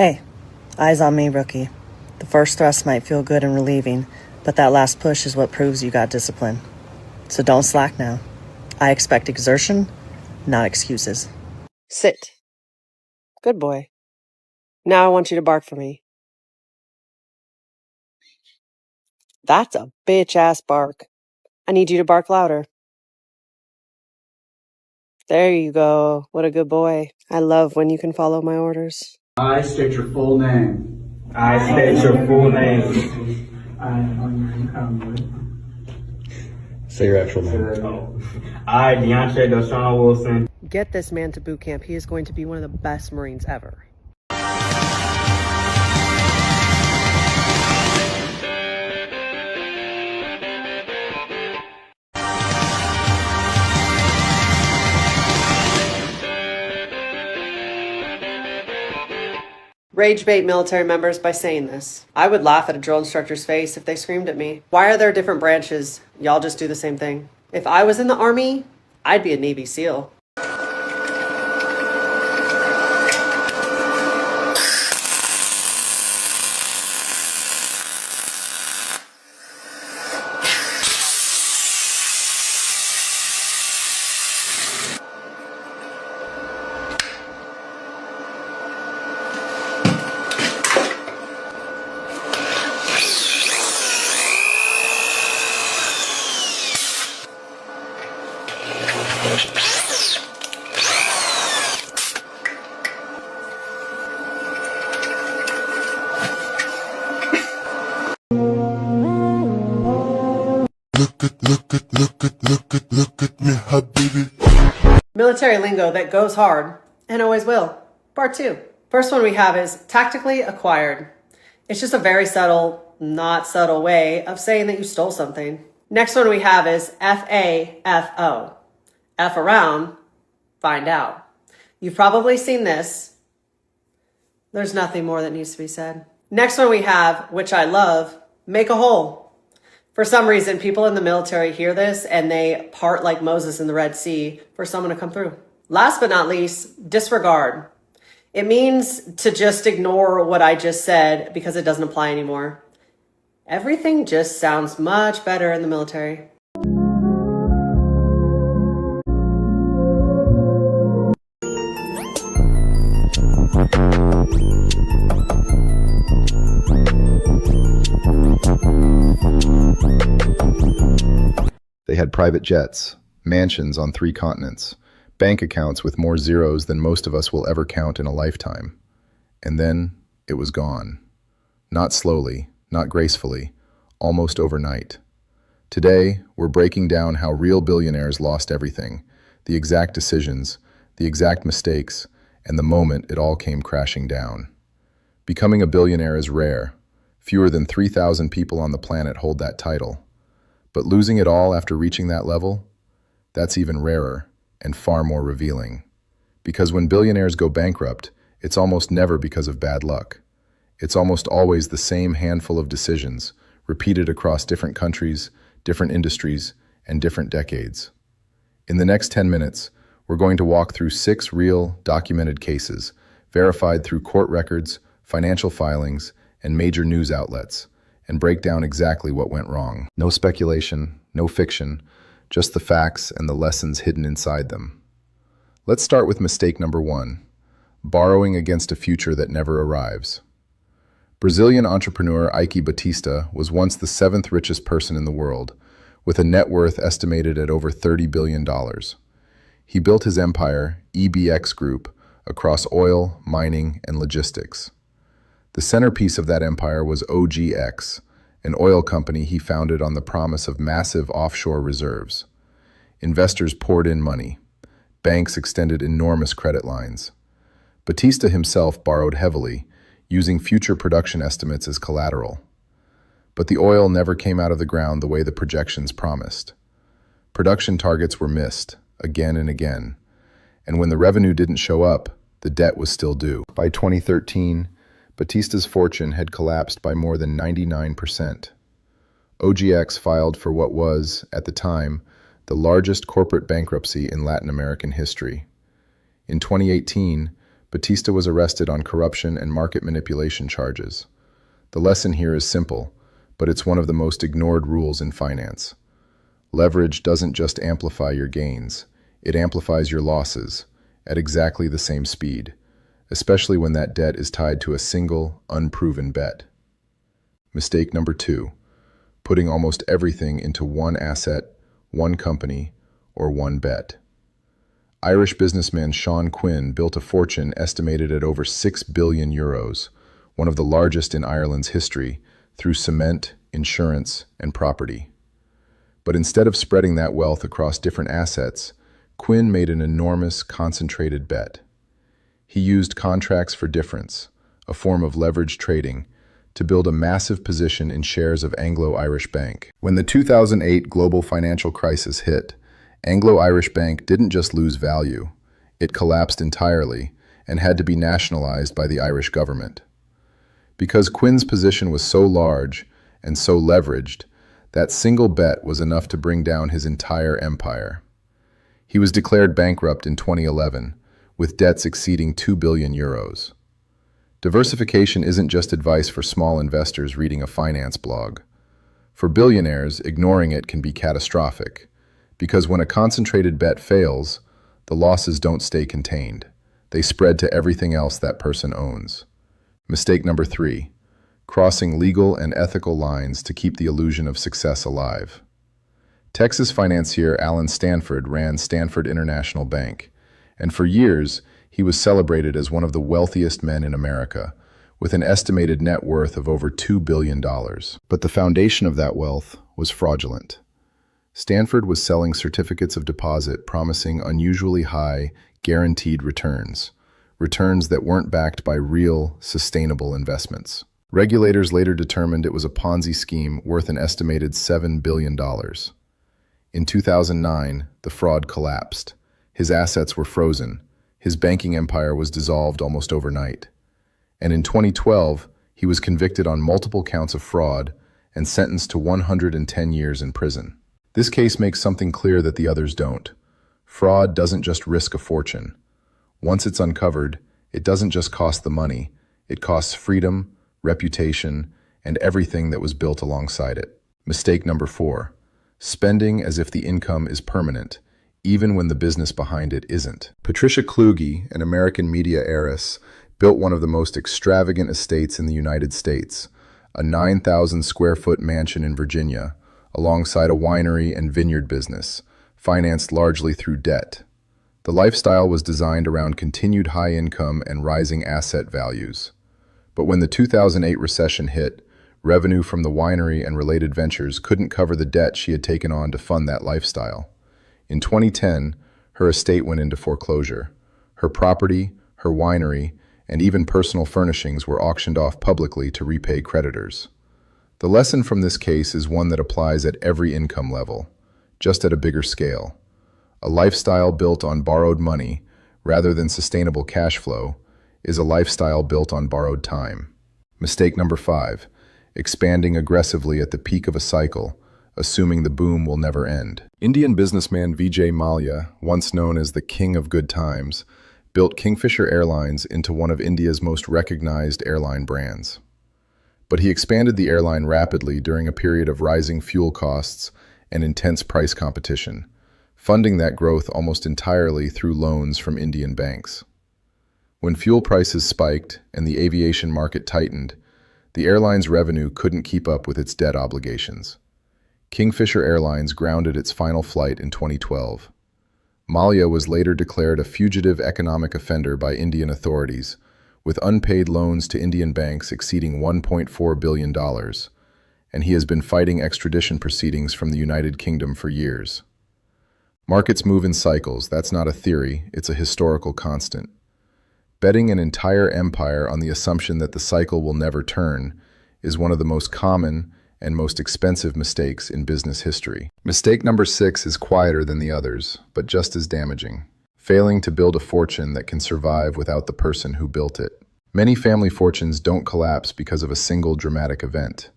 Hey, eyes on me, rookie. The first thrust might feel good and relieving, but that last push is what proves you got discipline. So don't slack now. I expect exertion, not excuses. Sit. Good boy. Now I want you to bark for me. That's a bitch-ass bark. I need you to bark louder. There you go. What a good boy. I love when you can follow my orders. I state your full name. I state your full name. I, Henry Conley. Say your actual name. I, Deontay Deshaun Wilson. Get this man to boot camp. He is going to be one of the best Marines ever. Rage bait military members by saying this. I would laugh at a drill instructor's face if they screamed at me. Why are there different branches? Y'all just do the same thing. If I was in the Army, I'd be a Navy SEAL. Look at me, habibi. Military lingo that goes hard and always will. Part 2. First one we have is tactically acquired. It's just a very subtle, not subtle way of saying that you stole something. Next one we have is FAFO. F around, find out. You've probably seen this. There's nothing more that needs to be said. Next one we have, which I love, make a hole. For some reason, people in the military hear this and they part like Moses in the Red Sea for someone to come through. Last but not least, disregard. It means to just ignore what I just said because it doesn't apply anymore. Everything just sounds much better in the military. They had private jets, mansions on 3 continents, bank accounts with more zeros than most of us will ever count in a lifetime. And then it was gone. Not slowly, not gracefully, almost overnight. Today, we're breaking down how real billionaires lost everything, the exact decisions, the exact mistakes, and the moment it all came crashing down. Becoming a billionaire is rare. Fewer than 3,000 people on the planet hold that title. But losing it all after reaching that level? That's even rarer and far more revealing. Because when billionaires go bankrupt, it's almost never because of bad luck. It's almost always the same handful of decisions, repeated across different countries, different industries, and different decades. In the next 10 minutes, we're going to walk through 6 real, documented cases, verified through court records, financial filings, and major news outlets, and break down exactly what went wrong. No speculation, no fiction, just the facts and the lessons hidden inside them. Let's start with mistake number 1, borrowing against a future that never arrives. Brazilian entrepreneur Eike Batista was once the 7th richest person in the world, with a net worth estimated at over $30 billion. He built his empire, EBX Group, across oil, mining, and logistics. The centerpiece of that empire was OGX, an oil company he founded on the promise of massive offshore reserves. Investors poured in money. Banks extended enormous credit lines. Batista himself borrowed heavily, using future production estimates as collateral. But the oil never came out of the ground the way the projections promised. Production targets were missed, again and again. And when the revenue didn't show up, the debt was still due. By 2013, Batista's fortune had collapsed by more than 99%. OGX filed for what was, at the time, the largest corporate bankruptcy in Latin American history. In 2018, Batista was arrested on corruption and market manipulation charges. The lesson here is simple, but it's one of the most ignored rules in finance. Leverage doesn't just amplify your gains, it amplifies your losses at exactly the same speed, especially when that debt is tied to a single, unproven bet. Mistake number 2, putting almost everything into one asset, one company, or one bet. Irish businessman Sean Quinn built a fortune estimated at over €6 billion, one of the largest in Ireland's history, through cement, insurance, and property. But instead of spreading that wealth across different assets, Quinn made an enormous, concentrated bet. He used contracts for difference, a form of leveraged trading, to build a massive position in shares of Anglo-Irish Bank. When the 2008 global financial crisis hit, Anglo-Irish Bank didn't just lose value, it collapsed entirely and had to be nationalized by the Irish government. Because Quinn's position was so large and so leveraged, that single bet was enough to bring down his entire empire. He was declared bankrupt in 2011, with debts exceeding €2 billion. Diversification isn't just advice for small investors reading a finance blog. For billionaires, ignoring it can be catastrophic, because when a concentrated bet fails, the losses don't stay contained. They spread to everything else that person owns. Mistake number 3, crossing legal and ethical lines to keep the illusion of success alive. Texas financier Alan Stanford ran Stanford International Bank, and for years he was celebrated as one of the wealthiest men in America, with an estimated net worth of over $2 billion. But the foundation of that wealth was fraudulent. Stanford was selling certificates of deposit promising unusually high, guaranteed returns that weren't backed by real, sustainable investments. Regulators later determined it was a Ponzi scheme worth an estimated $7 billion. In 2009, the fraud collapsed. His assets were frozen. His banking empire was dissolved almost overnight. And in 2012, he was convicted on multiple counts of fraud and sentenced to 110 years in prison. This case makes something clear that the others don't. Fraud doesn't just risk a fortune. Once it's uncovered, it doesn't just cost the money, it costs freedom, reputation, and everything that was built alongside it. Mistake number 4, spending as if the income is permanent, even when the business behind it isn't. Patricia Kluge, an American media heiress, built one of the most extravagant estates in the United States, a 9,000 square foot mansion in Virginia, alongside a winery and vineyard business, financed largely through debt. The lifestyle was designed around continued high income and rising asset values. But when the 2008 recession hit, revenue from the winery and related ventures couldn't cover the debt she had taken on to fund that lifestyle. In 2010, her estate went into foreclosure. Her property, her winery, and even personal furnishings were auctioned off publicly to repay creditors. The lesson from this case is one that applies at every income level, just at a bigger scale. A lifestyle built on borrowed money, rather than sustainable cash flow, is a lifestyle built on borrowed time. Mistake number 5, expanding aggressively at the peak of a cycle, assuming the boom will never end. Indian businessman Vijay Mallya, once known as the King of Good Times, built Kingfisher Airlines into one of India's most recognized airline brands. But he expanded the airline rapidly during a period of rising fuel costs and intense price competition, funding that growth almost entirely through loans from Indian banks. When fuel prices spiked and the aviation market tightened, the airline's revenue couldn't keep up with its debt obligations. Kingfisher Airlines grounded its final flight in 2012. Mallya was later declared a fugitive economic offender by Indian authorities, with unpaid loans to Indian banks exceeding $1.4 billion, and he has been fighting extradition proceedings from the United Kingdom for years. Markets move in cycles, that's not a theory, it's a historical constant. Betting an entire empire on the assumption that the cycle will never turn is one of the most common and most expensive mistakes in business history. Mistake number 6 is quieter than the others, but just as damaging. Failing to build a fortune that can survive without the person who built it. Many family fortunes don't collapse because of a single dramatic event.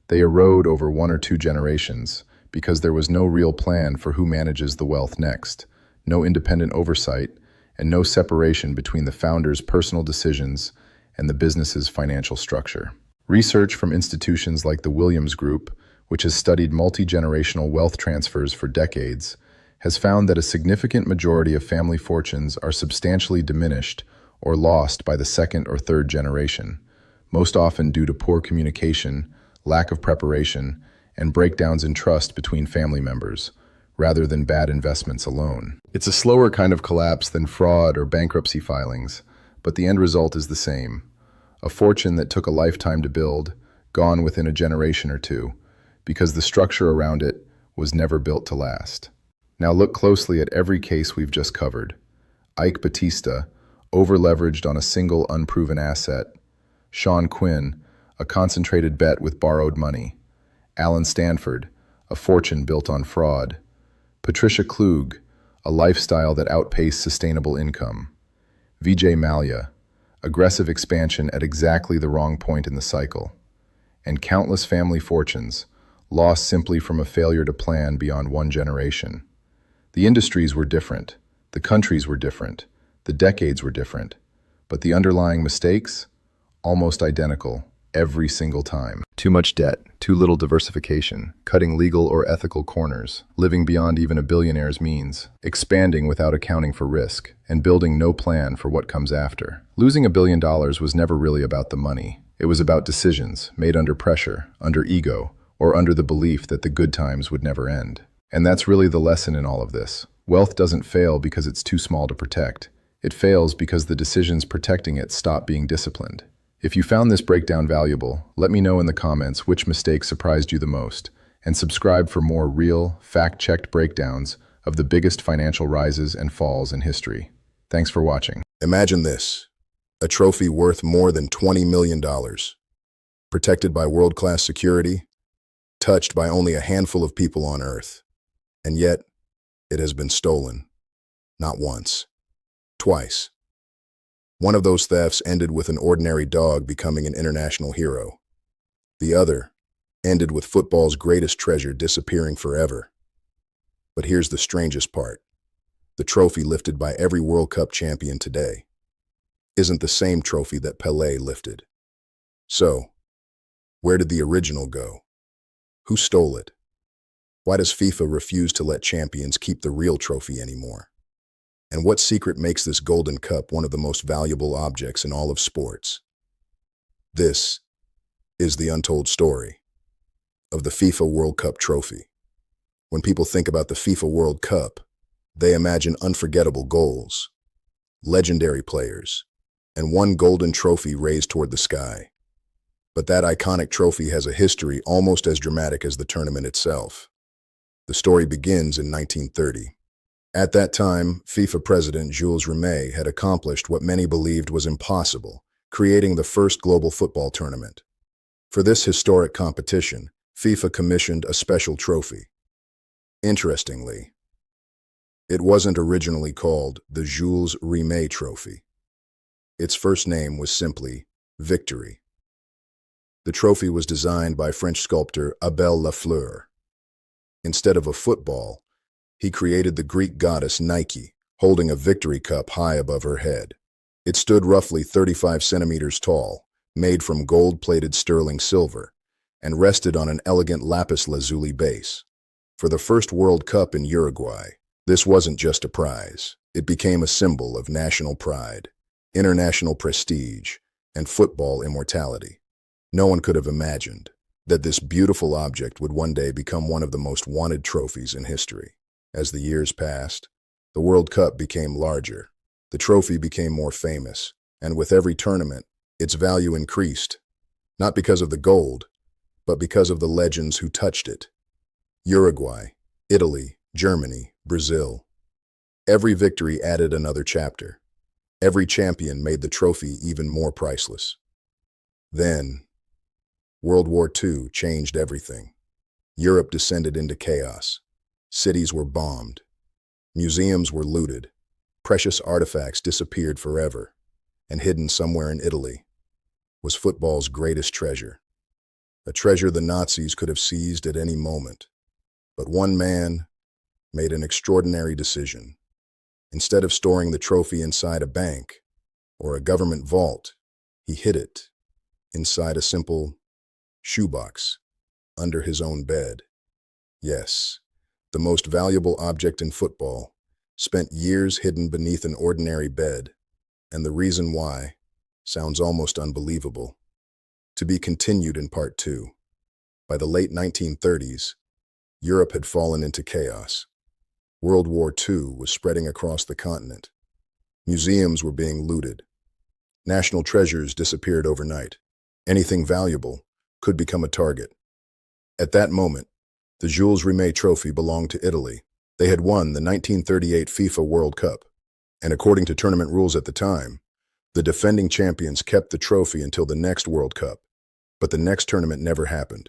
They erode over 1 or 2 generations because there was no real plan for who manages the wealth next, no independent oversight, and no separation between the founder's personal decisions and the business's financial structure. Research from institutions like the Williams Group, which has studied multi-generational wealth transfers for decades, has found that a significant majority of family fortunes are substantially diminished or lost by the second or third generation, most often due to poor communication, lack of preparation, and breakdowns in trust between family members, rather than bad investments alone. It's a slower kind of collapse than fraud or bankruptcy filings, but the end result is the same. A fortune that took a lifetime to build, gone within a generation or two, because the structure around it was never built to last. Now look closely at every case we've just covered. Ike Batista, over-leveraged on a single unproven asset. Sean Quinn, a concentrated bet with borrowed money. Alan Stanford, a fortune built on fraud. Patricia Klug, a lifestyle that outpaced sustainable income. Vijay Mallya, aggressive expansion at exactly the wrong point in the cycle. And countless family fortunes, lost simply from a failure to plan beyond one generation. The industries were different, the countries were different, the decades were different, but the underlying mistakes, almost identical every single time. Too much debt, too little diversification, cutting legal or ethical corners, living beyond even a billionaire's means, expanding without accounting for risk, and building no plan for what comes after. Losing $1 billion was never really about the money. It was about decisions made under pressure, under ego, or under the belief that the good times would never end. And that's really the lesson in all of this. Wealth doesn't fail because it's too small to protect. It fails because the decisions protecting it stop being disciplined. If you found this breakdown valuable, let me know in the comments which mistake surprised you the most, and subscribe for more real, fact-checked breakdowns of the biggest financial rises and falls in history. Thanks for watching. Imagine this, a trophy worth more than $20 million, protected by world-class security, touched by only a handful of people on Earth, and yet it has been stolen, not once, twice. One of those thefts ended with an ordinary dog becoming an international hero. The other ended with football's greatest treasure disappearing forever. But here's the strangest part. The trophy lifted by every World Cup champion today isn't the same trophy that Pelé lifted. So, where did the original go? Who stole it? Why does FIFA refuse to let champions keep the real trophy anymore? And what secret makes this Golden Cup one of the most valuable objects in all of sports? This is the untold story of the FIFA World Cup trophy. When people think about the FIFA World Cup, they imagine unforgettable goals, legendary players, and one golden trophy raised toward the sky. But that iconic trophy has a history almost as dramatic as the tournament itself. The story begins in 1930. At that time, FIFA president Jules Rimet had accomplished what many believed was impossible, creating the first global football tournament. For this historic competition, FIFA commissioned a special trophy. Interestingly, it wasn't originally called the Jules Rimet Trophy. Its first name was simply Victory. The trophy was designed by French sculptor Abel Lafleur. Instead of a football, he created the Greek goddess Nike, holding a victory cup high above her head. It stood roughly 35 centimeters tall, made from gold-plated sterling silver, and rested on an elegant lapis lazuli base. For the first World Cup in Uruguay, this wasn't just a prize. It became a symbol of national pride, international prestige, and football immortality. No one could have imagined that this beautiful object would one day become one of the most wanted trophies in history. As the years passed, the World Cup became larger, the trophy became more famous, and with every tournament, its value increased, not because of the gold, but because of the legends who touched it. Uruguay, Italy, Germany, Brazil. Every victory added another chapter. Every champion made the trophy even more priceless. Then, World War II changed everything. Europe descended into chaos. Cities were bombed. Museums were looted. Precious artifacts disappeared forever. And hidden somewhere in Italy was football's greatest treasure. A treasure the Nazis could have seized at any moment. But one man made an extraordinary decision, Instead of storing the trophy inside a bank or a government vault, he hid it inside a simple shoebox under his own bed. Yes, the most valuable object in football spent years hidden beneath an ordinary bed, and the reason why sounds almost unbelievable. To be continued in part 2. By the late 1930s, Europe had fallen into chaos. World War II was spreading across the continent. Museums were being looted. National treasures disappeared overnight. Anything valuable could become a target. At that moment, the Jules Rimet Trophy belonged to Italy. They had won the 1938 FIFA World Cup, and according to tournament rules at the time, the defending champions kept the trophy until the next World Cup. But the next tournament never happened.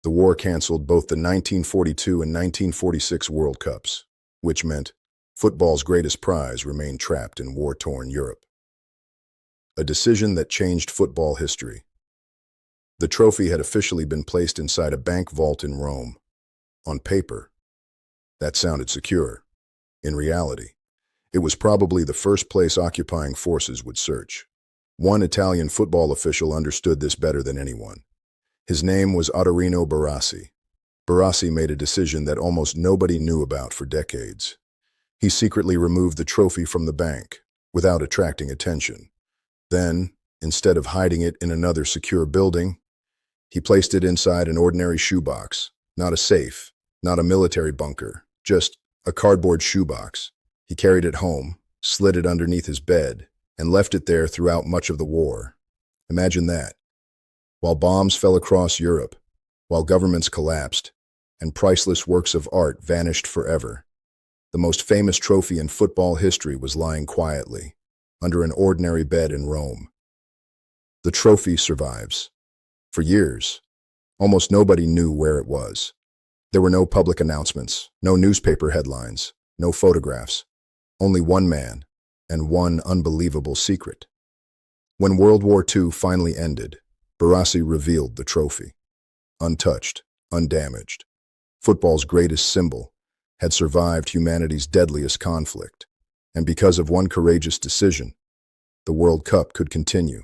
The war canceled both the 1942 and 1946 World Cups, which meant football's greatest prize remained trapped in war-torn Europe. A decision that changed football history. The trophy had officially been placed inside a bank vault in Rome. On paper, that sounded secure. In reality, it was probably the first place occupying forces would search. One Italian football official understood this better than anyone. His name was Ottorino Barassi. Barassi made a decision that almost nobody knew about for decades. He secretly removed the trophy from the bank without attracting attention. Then, instead of hiding it in another secure building, he placed it inside an ordinary shoebox, not a safe, not a military bunker, just a cardboard shoebox. He carried it home, slid it underneath his bed, and left it there throughout much of the war. Imagine that. While bombs fell across Europe, while governments collapsed, and priceless works of art vanished forever, the most famous trophy in football history was lying quietly, under an ordinary bed in Rome. The trophy survives. For years, almost nobody knew where it was. There were no public announcements, no newspaper headlines, no photographs, only one man and one unbelievable secret. When World War II finally ended, Barassi revealed the trophy. Untouched, undamaged, football's greatest symbol had survived humanity's deadliest conflict, and because of one courageous decision, the World Cup could continue.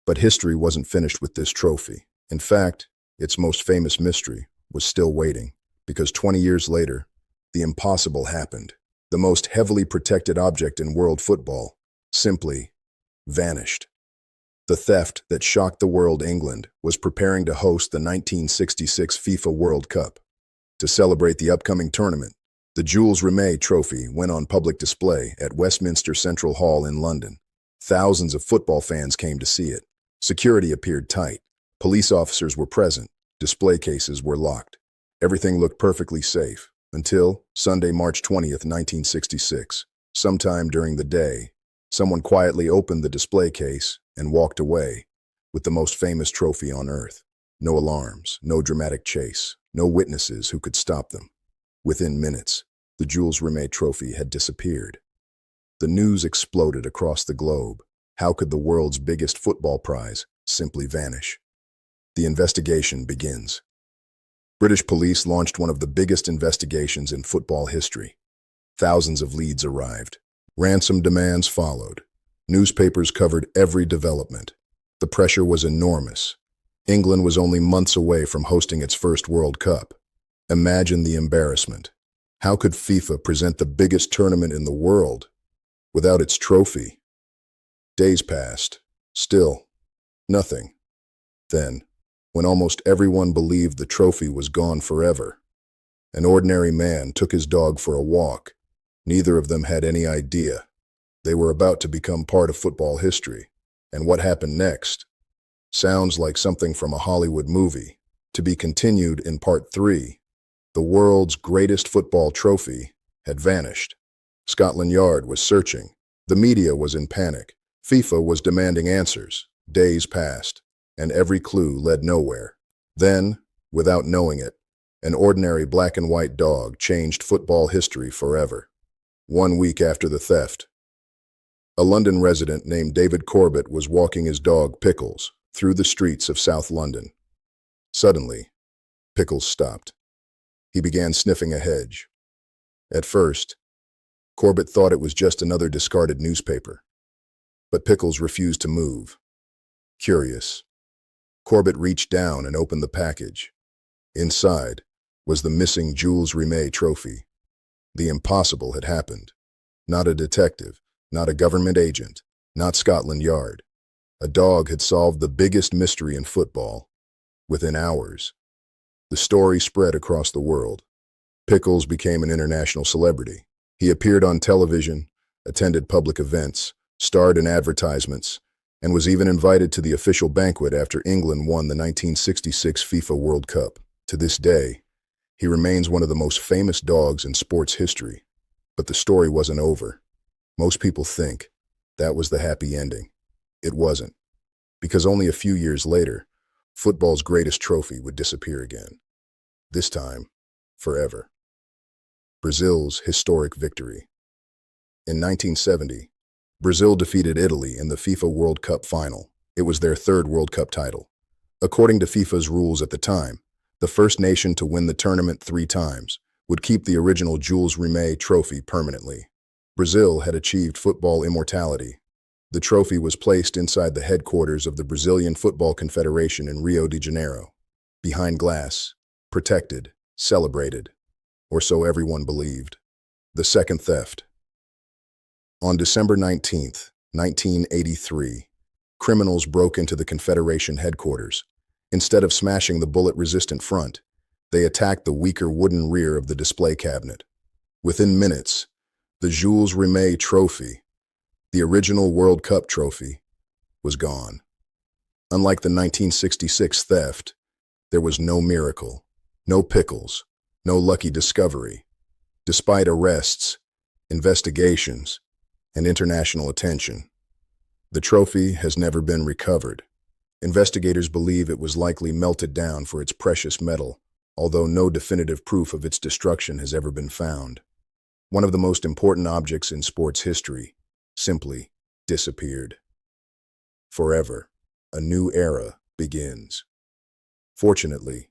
But history wasn't finished with this trophy. In fact, its most famous mystery was still waiting, because 20 years later, the impossible happened. The most heavily protected object in world football simply vanished. The theft that shocked the world. England was preparing to host the 1966 FIFA World Cup. To celebrate the upcoming tournament, the Jules Rimet Trophy went on public display at Westminster Central Hall in London. Thousands of football fans came to see it. Security appeared tight. Police officers were present. Display cases were locked. Everything looked perfectly safe. Until Sunday, March 20th, 1966. Sometime during the day, someone quietly opened the display case and walked away with the most famous trophy on earth. No alarms, no dramatic chase, no witnesses who could stop them. Within minutes, the Jules Rimet Trophy had disappeared. The news exploded across the globe. How could the world's biggest football prize simply vanish? The investigation begins. British police launched one of the biggest investigations in football history. Thousands of leads arrived. Ransom demands followed. Newspapers covered every development. The pressure was enormous. England was only months away from hosting its first World Cup. Imagine the embarrassment. How could FIFA present the biggest tournament in the world without its trophy? Days passed. Still, nothing. Then, when almost everyone believed the trophy was gone forever, an ordinary man took his dog for a walk. Neither of them had any idea. They were about to become part of football history. And what happened next sounds like something from a Hollywood movie. To be continued in part 3. The world's greatest football trophy had vanished. Scotland Yard was searching. The media was in panic. FIFA was demanding answers. Days passed, and every clue led nowhere. Then, without knowing it, an ordinary black and white dog changed football history forever. 1 week after the theft, a London resident named David Corbett was walking his dog Pickles through the streets of South London. Suddenly, Pickles stopped. He began sniffing a hedge. At first, Corbett thought it was just another discarded newspaper. But Pickles refused to move. Curious, Corbett reached down and opened the package. Inside was the missing Jules Rimet trophy. The impossible had happened. Not a detective, not a government agent, not Scotland Yard. A dog had solved the biggest mystery in football within hours. The story spread across the world. Pickles became an international celebrity. He appeared on television, attended public events, starred in advertisements, and was even invited to the official banquet after England won the 1966 FIFA World Cup. To this day, he remains one of the most famous dogs in sports history. But the story wasn't over. Most people think that was the happy ending. It wasn't, because only a few years later, football's greatest trophy would disappear again. This time, forever. Brazil's historic victory. In 1970, Brazil defeated Italy in the FIFA World Cup final. It was their third World Cup title. According to FIFA's rules at the time, the first nation to win the tournament 3 times would keep the original Jules Rimet trophy permanently. Brazil had achieved football immortality. The trophy was placed inside the headquarters of the Brazilian Football Confederation in Rio de Janeiro, behind glass, protected, celebrated, or so everyone believed. The second theft. On December 19, 1983, criminals broke into the Confederation headquarters. Instead of smashing the bullet-resistant front, they attacked the weaker wooden rear of the display cabinet. Within minutes, the Jules Rimet trophy, the original World Cup trophy, was gone. Unlike the 1966 theft, there was no miracle, no Pickles, no lucky discovery. Despite arrests, investigations, and international attention, the trophy has never been recovered. Investigators believe it was likely melted down for its precious metal, although no definitive proof of its destruction has ever been found. One of the most important objects in sports history simply disappeared. Forever, a new era begins. Fortunately,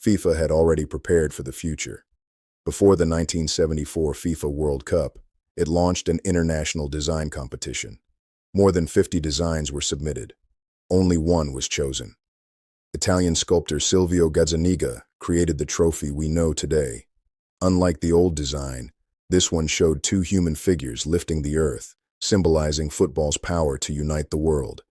FIFA had already prepared for the future. Before the 1974 FIFA World Cup, it launched an international design competition. More than 50 designs were submitted. Only one was chosen. Italian sculptor Silvio Gazzaniga created the trophy we know today. Unlike the old design, this one showed 2 human figures lifting the earth, symbolizing football's power to unite the world.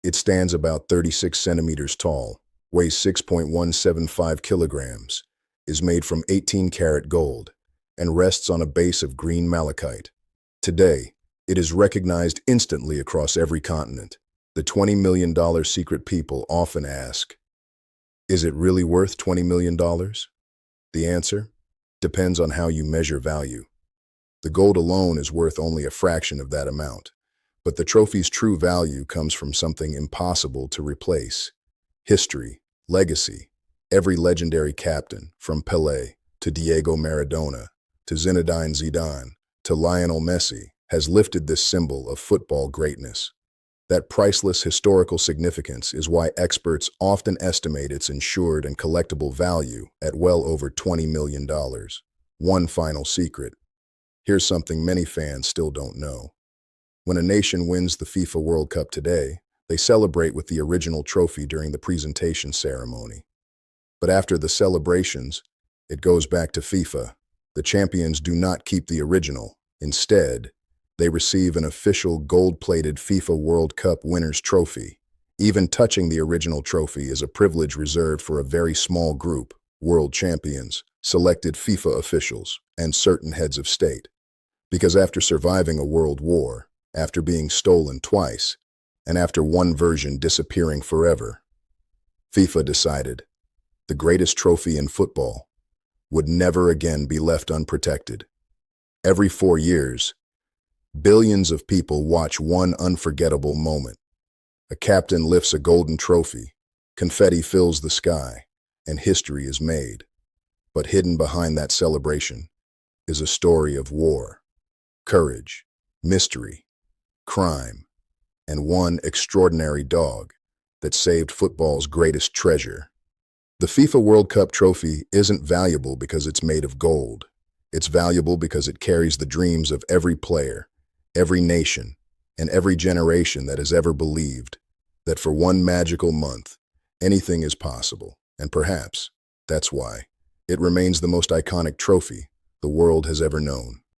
It stands about 36 centimeters tall, weighs 6.175 kilograms, is made from 18-karat gold, and rests on a base of green malachite. Today, it is recognized instantly across every continent. The $20 million secret people often ask, is it really worth $20 million? The answer depends on how you measure value. The gold alone is worth only a fraction of that amount, but the trophy's true value comes from something impossible to replace. History, legacy. Every legendary captain, from Pelé to Diego Maradona to Zinedine Zidane to Lionel Messi, has lifted this symbol of football greatness. That priceless historical significance is why experts often estimate its insured and collectible value at well over $20 million. One final secret. Here's something many fans still don't know. When a nation wins the FIFA World Cup today, they celebrate with the original trophy during the presentation ceremony. But after the celebrations, it goes back to FIFA. The champions do not keep the original. Instead, they receive an official gold-plated FIFA World Cup winner's trophy. Even touching the original trophy is a privilege reserved for a very small group, world champions, selected FIFA officials, and certain heads of state. Because after surviving a world war, after being stolen twice, and after one version disappearing forever, FIFA decided the greatest trophy in football would never again be left unprotected. Every 4 years, billions of people watch one unforgettable moment. A captain lifts a golden trophy, confetti fills the sky, and history is made. But hidden behind that celebration is a story of war, courage, mystery, crime, and one extraordinary dog that saved football's greatest treasure. The FIFA World Cup trophy isn't valuable because it's made of gold. It's valuable because it carries the dreams of every player, every nation, and every generation that has ever believed that for one magical month, anything is possible. And perhaps that's why it remains the most iconic trophy the world has ever known.